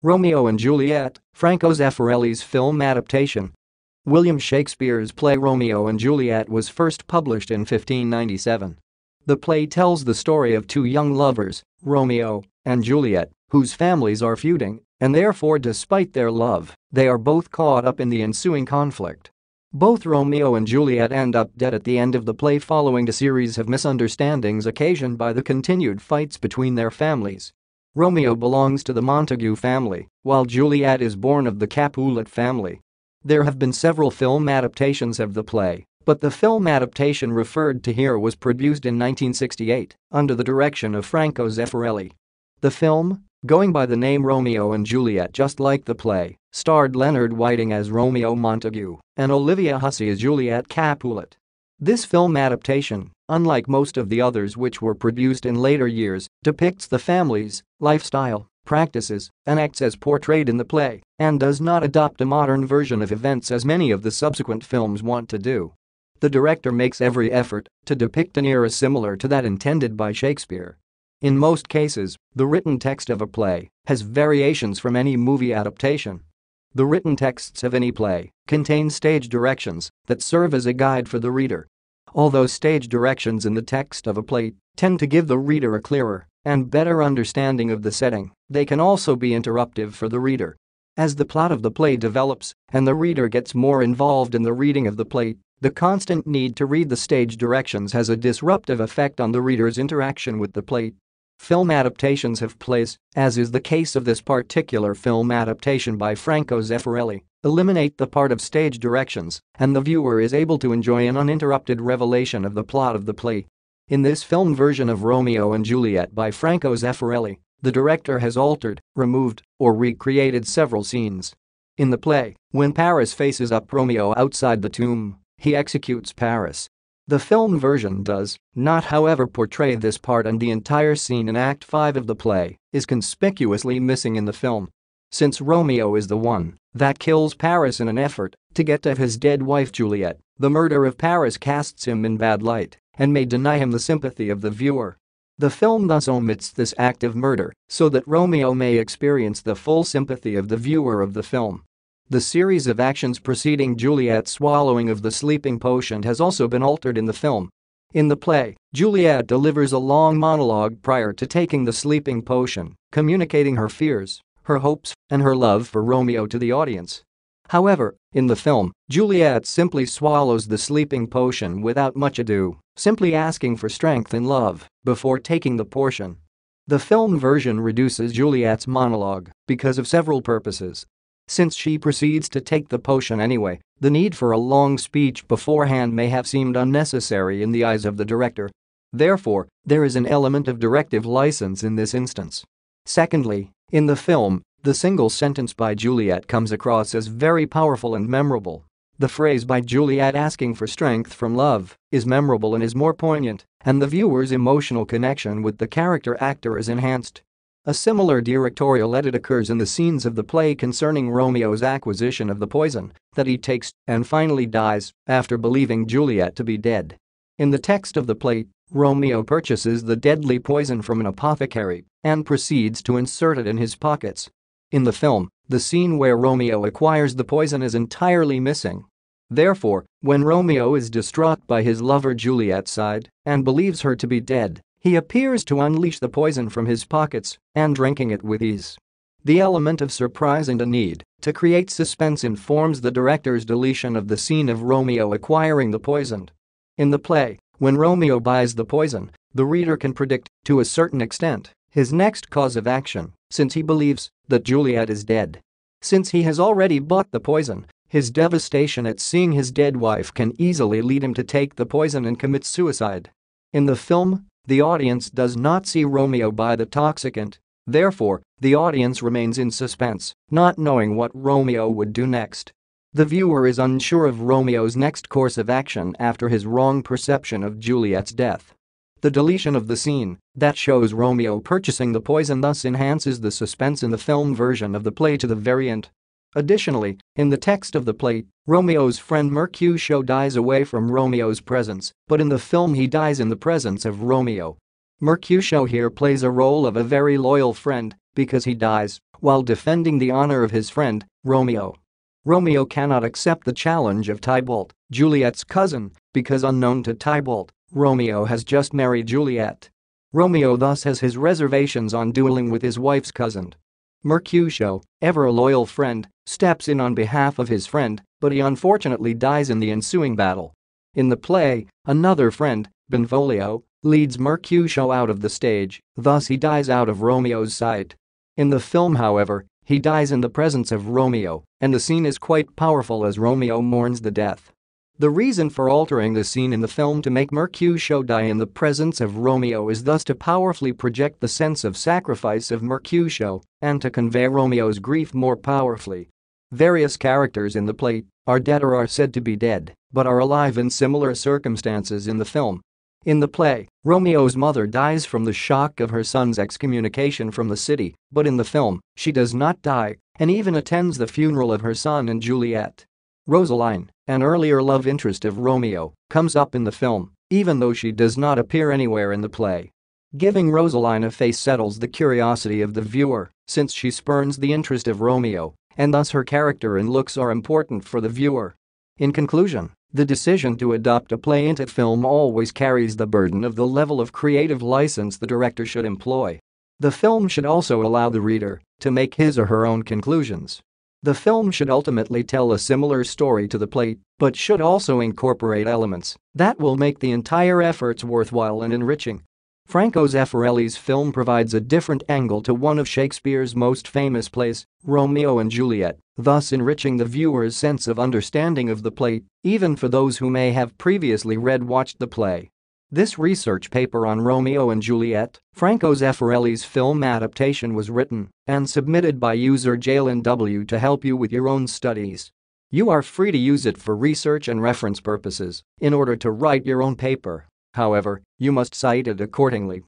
Romeo and Juliet, Franco Zeffirelli's film adaptation. William Shakespeare's play Romeo and Juliet was first published in 1597. The play tells the story of two young lovers, Romeo and Juliet, whose families are feuding, and therefore despite their love, they are both caught up in the ensuing conflict. Both Romeo and Juliet end up dead at the end of the play following a series of misunderstandings occasioned by the continued fights between their families. Romeo belongs to the Montague family, while Juliet is born of the Capulet family. There have been several film adaptations of the play, but the film adaptation referred to here was produced in 1968 under the direction of Franco Zeffirelli. The film, going by the name Romeo and Juliet just like the play, starred Leonard Whiting as Romeo Montague and Olivia Hussey as Juliet Capulet. This film adaptation, unlike most of the others which were produced in later years, depicts the family's lifestyle, practices, and acts as portrayed in the play, and does not adopt a modern version of events as many of the subsequent films want to do. The director makes every effort to depict an era similar to that intended by Shakespeare. In most cases, the written text of a play has variations from any movie adaptation. The written texts of any play contain stage directions that serve as a guide for the reader. Although stage directions in the text of a play tend to give the reader a clearer and better understanding of the setting, they can also be interruptive for the reader. As the plot of the play develops and the reader gets more involved in the reading of the play, the constant need to read the stage directions has a disruptive effect on the reader's interaction with the play. Film adaptations have plays, as is the case of this particular film adaptation by Franco Zeffirelli, eliminate the part of stage directions, and the viewer is able to enjoy an uninterrupted revelation of the plot of the play. In this film version of Romeo and Juliet by Franco Zeffirelli, the director has altered, removed, or recreated several scenes. In the play, when Paris faces up Romeo outside the tomb, he executes Paris. The film version does not, however, portray this part, and the entire scene in Act 5 of the play is conspicuously missing in the film. Since Romeo is the one that kills Paris in an effort to get to his dead wife Juliet, the murder of Paris casts him in bad light and may deny him the sympathy of the viewer. The film thus omits this act of murder so that Romeo may experience the full sympathy of the viewer of the film. The series of actions preceding Juliet's swallowing of the sleeping potion has also been altered in the film. In the play, Juliet delivers a long monologue prior to taking the sleeping potion, communicating her fears, her hopes, and her love for Romeo to the audience. However, in the film, Juliet simply swallows the sleeping potion without much ado, simply asking for strength and love before taking the portion. The film version reduces Juliet's monologue because of several purposes. Since she proceeds to take the potion anyway, the need for a long speech beforehand may have seemed unnecessary in the eyes of the director. Therefore, there is an element of directive license in this instance. Secondly, in the film, the single sentence by Juliet comes across as very powerful and memorable. The phrase by Juliet asking for strength from love is memorable and is more poignant, and the viewer's emotional connection with the character actor is enhanced. A similar directorial edit occurs in the scenes of the play concerning Romeo's acquisition of the poison that he takes and finally dies after believing Juliet to be dead. In the text of the play, Romeo purchases the deadly poison from an apothecary and proceeds to insert it in his pockets. In the film, the scene where Romeo acquires the poison is entirely missing. Therefore, when Romeo is distraught by his lover Juliet's side and believes her to be dead, he appears to unleash the poison from his pockets and drinking it with ease. The element of surprise and a need to create suspense informs the director's deletion of the scene of Romeo acquiring the poison. In the play, when Romeo buys the poison, the reader can predict, to a certain extent, his next course of action, since he believes that Juliet is dead. Since he has already bought the poison, his devastation at seeing his dead wife can easily lead him to take the poison and commit suicide. In the film, the audience does not see Romeo buy the toxicant. Therefore, the audience remains in suspense, not knowing what Romeo would do next. The viewer is unsure of Romeo's next course of action after his wrong perception of Juliet's death. The deletion of the scene that shows Romeo purchasing the poison thus enhances the suspense in the film version of the play to the very end. Additionally, in the text of the play, Romeo's friend Mercutio dies away from Romeo's presence, but in the film he dies in the presence of Romeo. Mercutio here plays a role of a very loyal friend because he dies while defending the honor of his friend, Romeo. Romeo cannot accept the challenge of Tybalt, Juliet's cousin, because unknown to Tybalt, Romeo has just married Juliet. Romeo thus has his reservations on dueling with his wife's cousin. Mercutio, ever a loyal friend, steps in on behalf of his friend, but he unfortunately dies in the ensuing battle. In the play, another friend, Benvolio, leads Mercutio out of the stage, thus he dies out of Romeo's sight. In the film, however, he dies in the presence of Romeo, and the scene is quite powerful as Romeo mourns the death. The reason for altering the scene in the film to make Mercutio die in the presence of Romeo is thus to powerfully project the sense of sacrifice of Mercutio and to convey Romeo's grief more powerfully. Various characters in the play are dead or are said to be dead, but are alive in similar circumstances in the film. In the play, Romeo's mother dies from the shock of her son's excommunication from the city, but in the film, she does not die and even attends the funeral of her son and Juliet. Rosaline, an earlier love interest of Romeo, comes up in the film, even though she does not appear anywhere in the play. Giving Rosaline a face settles the curiosity of the viewer, since she spurns the interest of Romeo, and thus her character and looks are important for the viewer. In conclusion, the decision to adopt a play into film always carries the burden of the level of creative license the director should employ. The film should also allow the reader to make his or her own conclusions. The film should ultimately tell a similar story to the play, but should also incorporate elements that will make the entire efforts worthwhile and enriching. Franco Zeffirelli's film provides a different angle to one of Shakespeare's most famous plays, Romeo and Juliet, thus enriching the viewer's sense of understanding of the play, even for those who may have previously watched the play. This research paper on Romeo and Juliet, Franco Zeffirelli's film adaptation, was written and submitted by user Jalen W to help you with your own studies. You are free to use it for research and reference purposes in order to write your own paper. However, you must cite it accordingly.